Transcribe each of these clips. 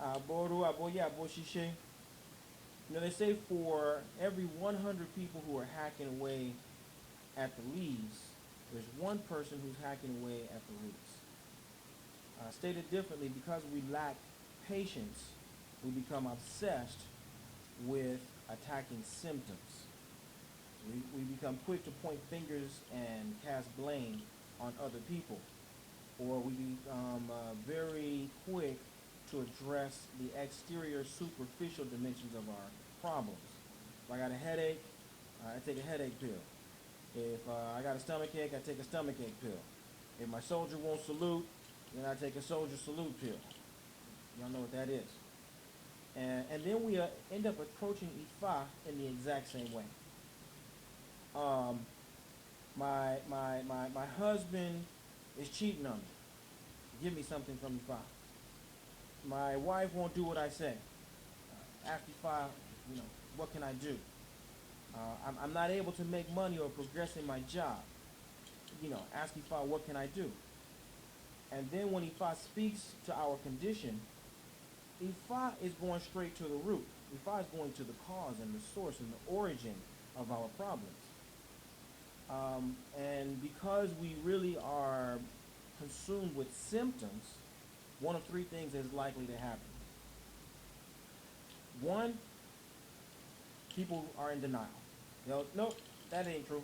Aboru, aboye, aboshishe. They say for every 100 people who are hacking away at the leaves, there's one person who's hacking away at the roots. Stated differently, because we lack patience, we become obsessed with attacking symptoms. We become quick to point fingers and cast blame on other people, or we become very quick to address the exterior, superficial dimensions of our problems. If I got a headache, I take a headache pill. If I got a stomach ache, I take a stomach ache pill. If my soldier won't salute, then I take a soldier salute pill. Y'all know what that is. And then we end up approaching Ifa in the exact same way. Um, my husband is cheating on me. Give me something from Ifa. My wife won't do what I say. Ask Ifa, what can I do? I'm not able to make money or progress in my job. Ask Ifa, what can I do? And then when Ifa speaks to our condition, Ifa is going straight to the root. Ifa is going to the cause and the source and the origin of our problems. And because we really are consumed with symptoms, one of three things is likely to happen. One, people are in denial. Nope, that ain't true.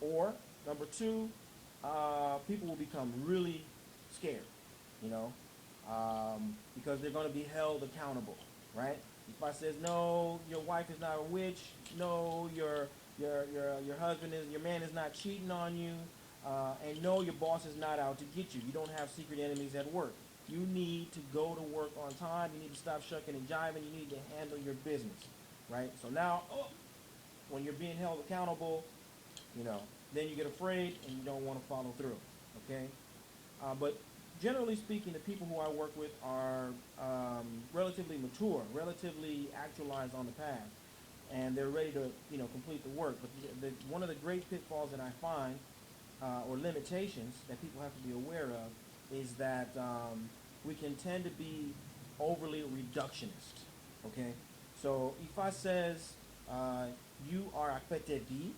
Or, number two, people will become really scared, because they're going to be held accountable, right? If I says, no, your wife is not a witch, no, your man is not cheating on you, and no, your boss is not out to get you. You don't have secret enemies at work. You need to go to work on time. You need to stop shucking and jiving. You need to handle your business, right? So now, when you're being held accountable, then you get afraid and you don't want to follow through, okay? But generally speaking, the people who I work with are relatively mature, relatively actualized on the path, and they're ready to, complete the work. But one of the great pitfalls that I find, or limitations that people have to be aware of, is that we can tend to be overly reductionist, okay? So if I says, you are akpetedi,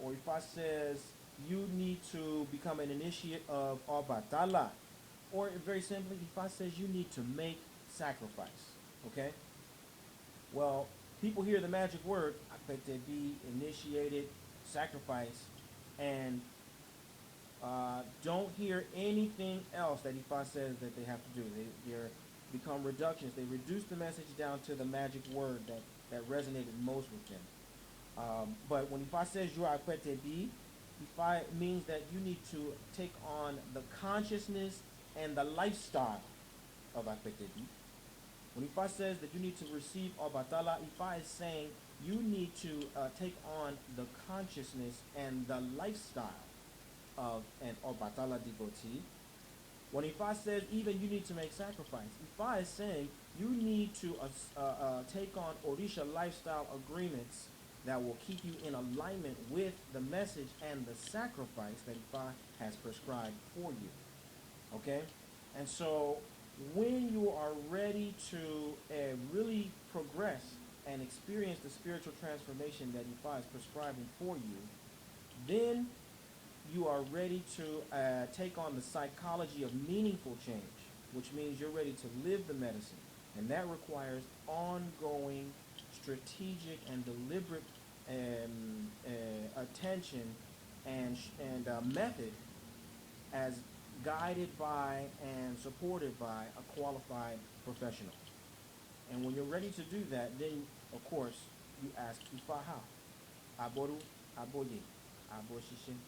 or if I says, you need to become an initiate of Obatala, or very simply, if I says you need to make sacrifice, okay? Well, people hear the magic word, akpetedi, initiated, sacrifice, and don't hear anything else that Ifa says that they have to do. They become reductionists. They reduce the message down to the magic word that resonated most with them. But when Ifa says you are Akwetebi, Ifa means that you need to take on the consciousness and the lifestyle of Akwetebi. When Ifa says that you need to receive Obatala, Ifa is saying you need to take on the consciousness and the lifestyle of an Obatala devotee. When Ifa says even you need to make sacrifice, Ifa is saying you need to take on Orisha lifestyle agreements that will keep you in alignment with the message and the sacrifice that Ifa has prescribed for you. Okay? And so when you are ready to really progress and experience the spiritual transformation that Ifa is prescribing for you, then you are ready to take on the psychology of meaningful change, which means you're ready to live the medicine. And that requires ongoing, strategic, and deliberate attention and method as guided by and supported by a qualified professional. And when you're ready to do that, then, of course, you ask Ifa how. Aboru, aboye, aboshishin.